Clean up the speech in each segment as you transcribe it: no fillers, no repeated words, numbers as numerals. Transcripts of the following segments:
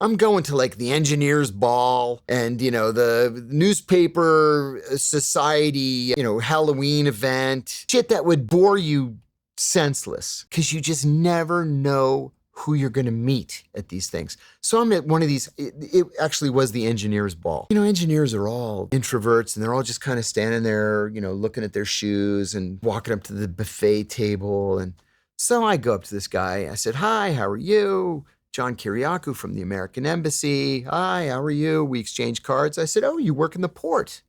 I'm going to like the engineers ball and, the newspaper society, Halloween event, shit that would bore you senseless because you just never know who you're going to meet at these things. So I'm at one of these, it actually was the engineers ball. Engineers are all introverts and they're all just kind of standing there, looking at their shoes and walking up to the buffet table. And so I go up to this guy. I said, "Hi, how are you? John Kiriakou from the American Embassy. Hi, how are you?" We exchanged cards. I said, "Oh, you work in the port.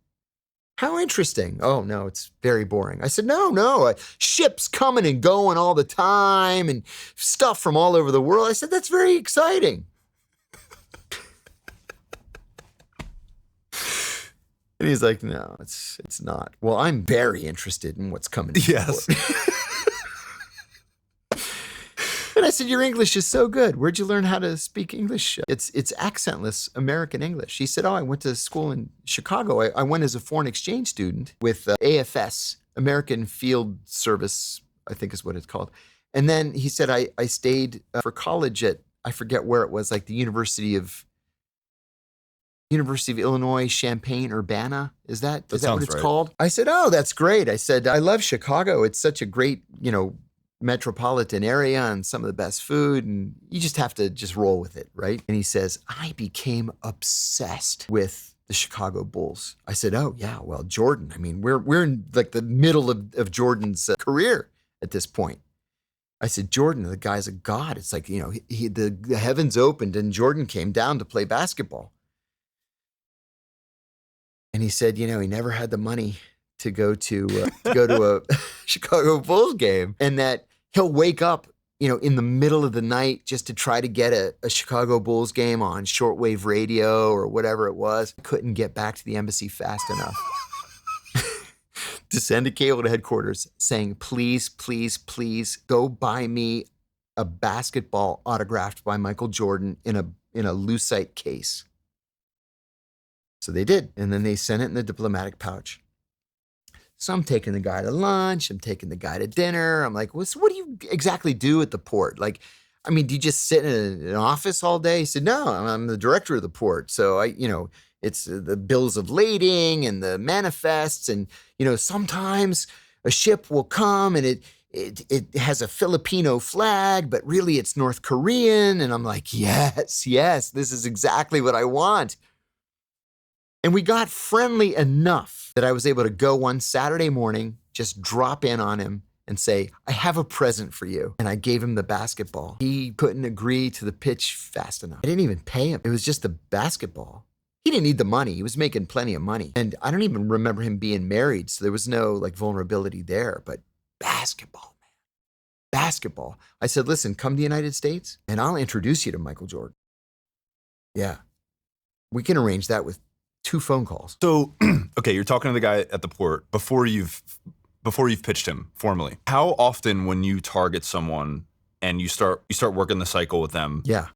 How interesting." "Oh, no, it's very boring." I said, No, ships coming and going all the time and stuff from all over the world. I said, "That's very exciting." And he's like, "No, it's not." "Well, I'm very interested in what's coming. Yes. And I said, "Your English is so good. Where'd you learn how to speak English?" It's accentless American English." He said, "Oh, I went to school in Chicago. I went as a foreign exchange student with AFS, American Field Service, I think is what it's called. And then he said, I stayed for college at, I forget where it was, like the University of Illinois, Champaign-Urbana. Is that what it's called?" I said, "Oh, that's great." I said, "I love Chicago. It's such a great, metropolitan area and some of the best food, and you just have to just roll with it, right?" And he says, "I became obsessed with the Chicago Bulls." I said, "Oh yeah, well, Jordan. I mean, we're in like the middle of Jordan's career at this point." I said, "Jordan, the guy's a god. It's like, the heavens opened and Jordan came down to play basketball." And he said, he never had the money to go to a Chicago Bulls game, and that he'll wake up, in the middle of the night just to try to get a Chicago Bulls game on shortwave radio or whatever it was. I couldn't get back to the embassy fast enough to send a cable to headquarters saying, "Please, please, please go buy me a basketball autographed by Michael Jordan in a lucite case." So they did, and then they sent it in the diplomatic pouch. So I'm taking the guy to lunch. I'm taking the guy to dinner. I'm like, "So what do you exactly do at the port? Like, I mean, do you just sit in an office all day?" He said, "No, I'm the director of the port. So it's the bills of lading and the manifests. And, sometimes a ship will come and it has a Filipino flag, but really it's North Korean." And I'm like, yes, this is exactly what I want. And we got friendly enough that I was able to go one Saturday morning, just drop in on him and say, "I have a present for you." And I gave him the basketball. He couldn't agree to the pitch fast enough. I didn't even pay him. It was just the basketball. He didn't need the money. He was making plenty of money. And I don't even remember him being married, so there was no vulnerability there. But basketball, man. Basketball. I said, "Listen, come to the United States and I'll introduce you to Michael Jordan." Yeah. We can arrange that with 2 phone calls. So, okay, you're talking to the guy at the port before you've pitched him formally. How often when you target someone and you start working the cycle with them, Yeah.